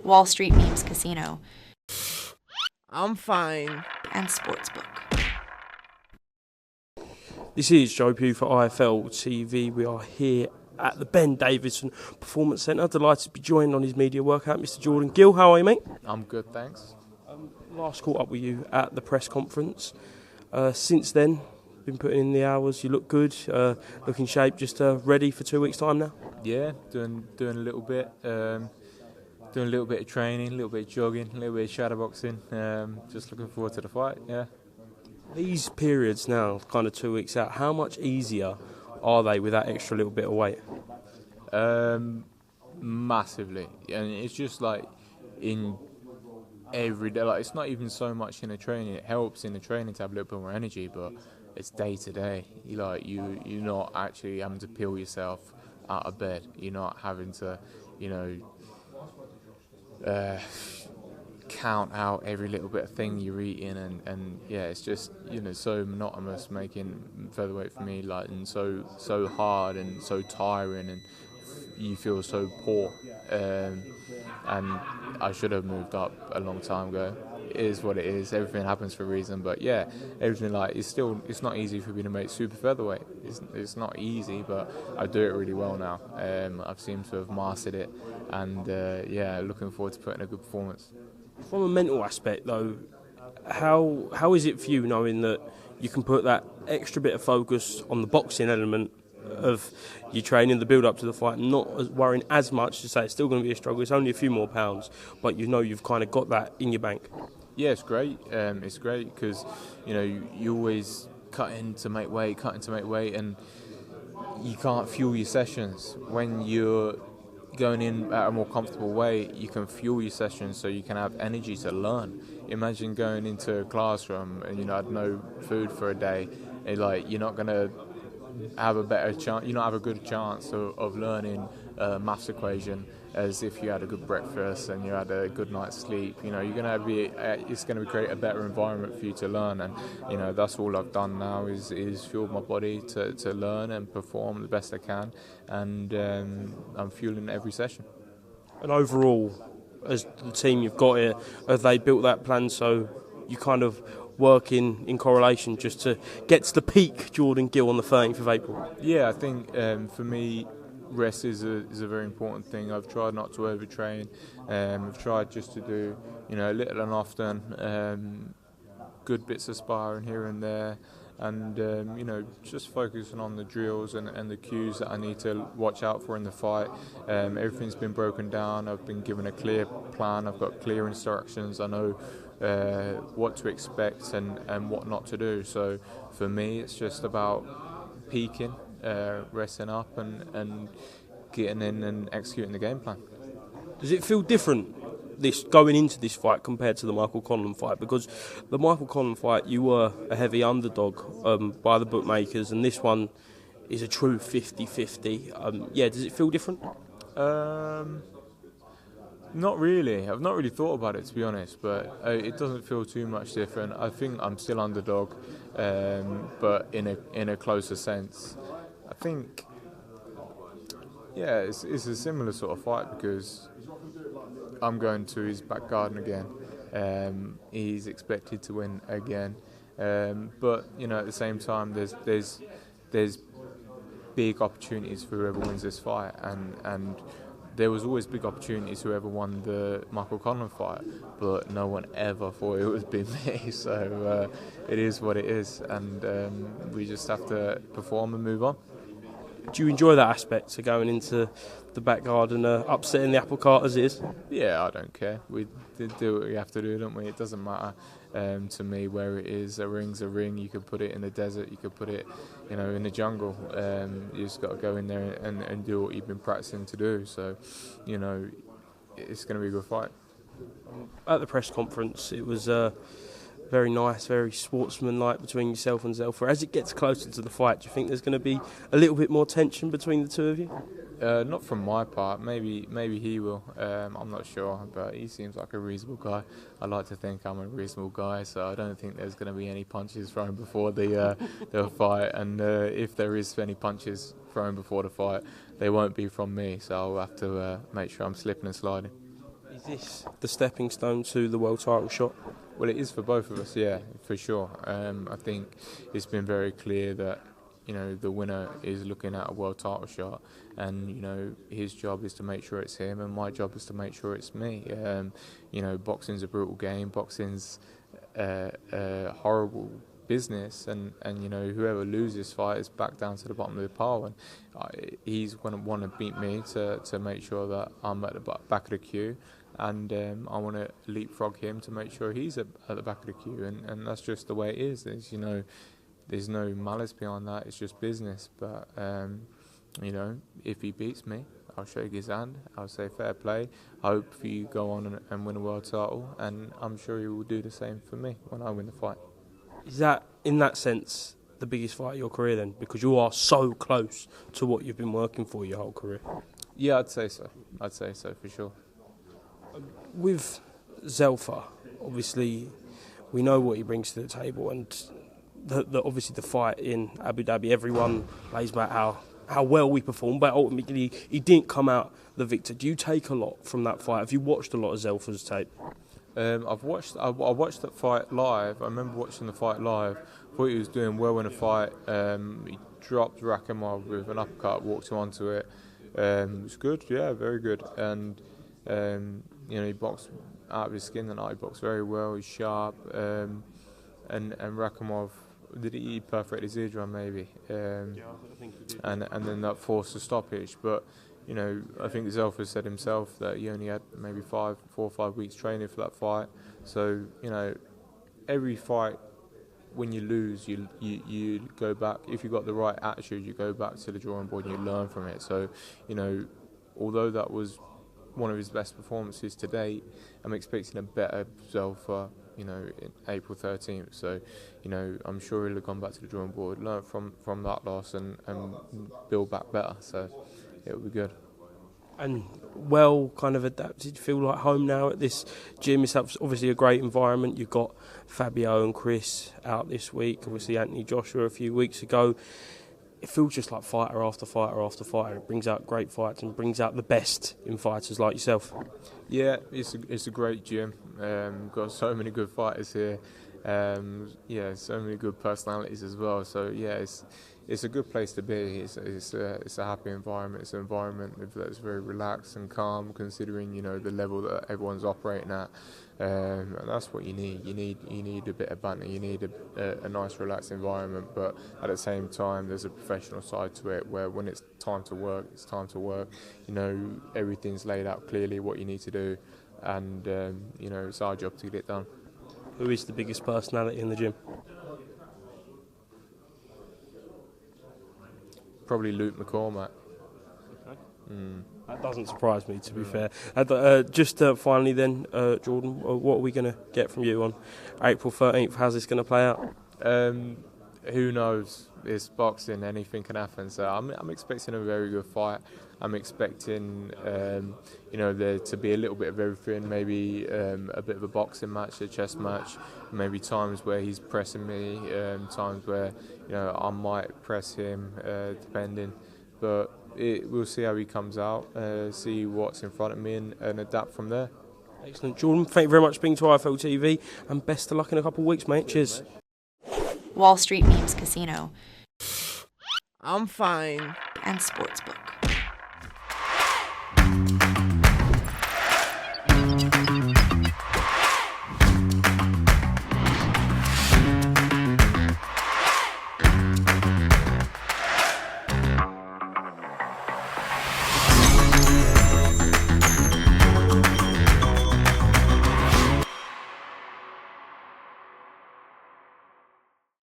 Wall Street Memes Casino, I'm fine. and Sportsbook. This is Joe Pugh for IFLTV. We are here at the Ben Davidson Performance Centre. Delighted to be joined on his media workout, Mr. Jordan Gill. How are you, mate? I'm good, thanks. Last caught up with you at the press conference. Since then, been putting in the hours. You look good, look in shape, just ready for 2 weeks' time now? Yeah, doing a little bit. Doing a little bit of training, a little bit of jogging, a little bit of shadowboxing. Just looking forward to the fight, yeah. These periods now, kind of 2 weeks out, how much easier are they with that extra little bit of weight? Massively. And it's just like in every day, like it's not even so much in the training. It helps in the training to have a little bit more energy, but it's day to day. You're not actually having to peel yourself out of bed. You're not having to, count out every little bit of thing you're eating, and yeah, it's just so monotonous making featherweight for me, like, and so hard and so tiring, and you feel so poor. And I should have moved up a long time ago. It is what it is. Everything happens for a reason. But yeah, everything it's not easy for me to make super featherweight. It's not easy, but I do it really well now. I've seemed to have mastered it, and looking forward to putting a good performance. From a mental aspect, though, how is it for you knowing that you can put that extra bit of focus on the boxing element of your training, the build-up to the fight, not worrying as much to say it's still going to be a struggle, it's only a few more pounds, but you've kind of got that in your bank? Yeah, it's great. It's great because, you always cutting to make weight, and you can't fuel your sessions. When you're going in at a more comfortable way, you can fuel your sessions so you can have energy to learn. Imagine going into a classroom and had no food for a day, and you're not going to have a better chance. You don't have a good chance of learning a maths equation as if you had a good breakfast and you had a good night's sleep. You're going to be. It's going to create a better environment for you to learn, and that's all I've done now is fuel my body to learn and perform the best I can, and I'm fueling every session. And overall, as the team you've got here, have they built that plan so you kind of work in correlation just to get to the peak Jordan Gill on the 13th of April? Yeah, I think for me, rest is a very important thing. I've tried not to overtrain. I've tried just to do little and often, good bits of sparring here and there, and just focusing on the drills and the cues that I need to watch out for in the fight. Everything's been broken down. I've been given a clear plan. I've got clear instructions. I know what to expect and what not to do. So for me, it's just about peaking, resting up, and getting in and executing the game plan. Does it feel different going into this fight compared to the Michael Conlan fight? Because the Michael Conlan fight, you were a heavy underdog by the bookmakers, and this one is a true 50-50. Does it feel different? Not really. I've not really thought about it, to be honest, but it doesn't feel too much different. I think I'm still underdog, but in a closer sense. I think, it's a similar sort of fight because I'm going to his back garden again. He's expected to win again, but at the same time, there's big opportunities for whoever wins this fight, and there was always big opportunities whoever won the Michael Conlan fight, but no one ever thought it would be me. So it is what it is, and we just have to perform and move on. Do you enjoy that aspect of going into the back garden, upsetting the apple cart as it is? Yeah, I don't care. We do what we have to do, don't we? It doesn't matter to me where it is. A ring's a ring. You could put it in the desert. You could put it, in the jungle. You just got to go in there and do what you've been practicing to do. So, it's going to be a good fight. At the press conference, it was very nice, very sportsmanlike between yourself and Zelfa. As it gets closer to the fight, do you think there's going to be a little bit more tension between the two of you? Not from my part. Maybe he will. I'm not sure, but he seems like a reasonable guy. I like to think I'm a reasonable guy, so I don't think there's going to be any punches thrown before the fight. And if there is any punches thrown before the fight, they won't be from me. So I'll have to make sure I'm slipping and sliding. Is this the stepping stone to the world title shot? Well, it is for both of us, yeah, for sure. I think it's been very clear that, you know, the winner is looking at a world title shot, and, you know, his job is to make sure it's him, and my job is to make sure it's me. You know, boxing's a brutal game, boxing's a horrible business, and you know, whoever loses this fight is back down to the bottom of the pile, and he's going to want to beat me to make sure that I'm at the back of the queue, and I want to leapfrog him to make sure he's at the back of the queue, and that's just the way it is. You know, there's no malice behind that, it's just business. But you know, if he beats me, I'll shake his hand, I'll say fair play, I hope you go on and win a world title, and I'm sure he will do the same for me when I win the fight. Is that, in that sense, the biggest fight of your career then? Because you are so close to what you've been working for your whole career. Yeah, I'd say so for sure. With Zelfa, obviously, we know what he brings to the table, and obviously the fight in Abu Dhabi, everyone plays about how well we performed, but ultimately he didn't come out the victor. Do you take a lot from that fight? Have you watched a lot of Zelfa's tape? I watched that fight live. I remember watching the fight live. Thought he was doing well in the fight. He dropped Rakhimov with an uppercut, walked him onto it. It was good, yeah, very good. And you know, he boxed out of his skin that night. He boxed very well. He's sharp. And Rakhimov, did he perforate his eardrum maybe? Yeah, I think he did. And then that forced a stoppage. But you know, I think Zelfa said himself that he only had maybe 4 or 5 weeks training for that fight. So, you know, every fight, when you lose, you go back. If you've got the right attitude, you go back to the drawing board and you learn from it. So, you know, although that was one of his best performances to date, I'm expecting a better Zelfa, you know, in April 13th. So, you know, I'm sure he'll have gone back to the drawing board, learn from that loss, and build back better. So it'll be good. And well kind of adapted, feel like home now at this gym. It's obviously a great environment. You've got Fabio and Chris out this week, obviously Anthony Joshua a few weeks ago. It feels just like fighter after fighter after fighter. It brings out great fights and brings out the best in fighters like yourself. Yeah, it's a great gym. Got so many good fighters here. Yeah, so many good personalities as well. So yeah, it's a good place to be. It's a happy environment. It's an environment that's very relaxed and calm, considering, you know, the level that everyone's operating at. And that's what you need. You need a bit of banter. You need a nice, relaxed environment. But at the same time, there's a professional side to it, where when it's time to work, it's time to work. You know, everything's laid out clearly what you need to do, and you know, it's our job to get it done. Who is the biggest personality in the gym? Probably Luke McCormack. Okay. That doesn't surprise me, to be fair. Just finally then, Jordan, what are we going to get from you on April 13th? How's this going to play out? Who knows? It's boxing, anything can happen. So I'm expecting a very good fight. I'm expecting, you know, there to be a little bit of everything. Maybe a bit of a boxing match, a chess match. Maybe times where he's pressing me. Times where, you know, I might press him, depending. But we'll see how he comes out. See what's in front of me and adapt from there. Excellent, Jordan. Thank you very much for being to IFLTV, and best of luck in a couple of weeks, mate. Cheers. Wall Street Memes Casino I'm fine. and Sportsbook.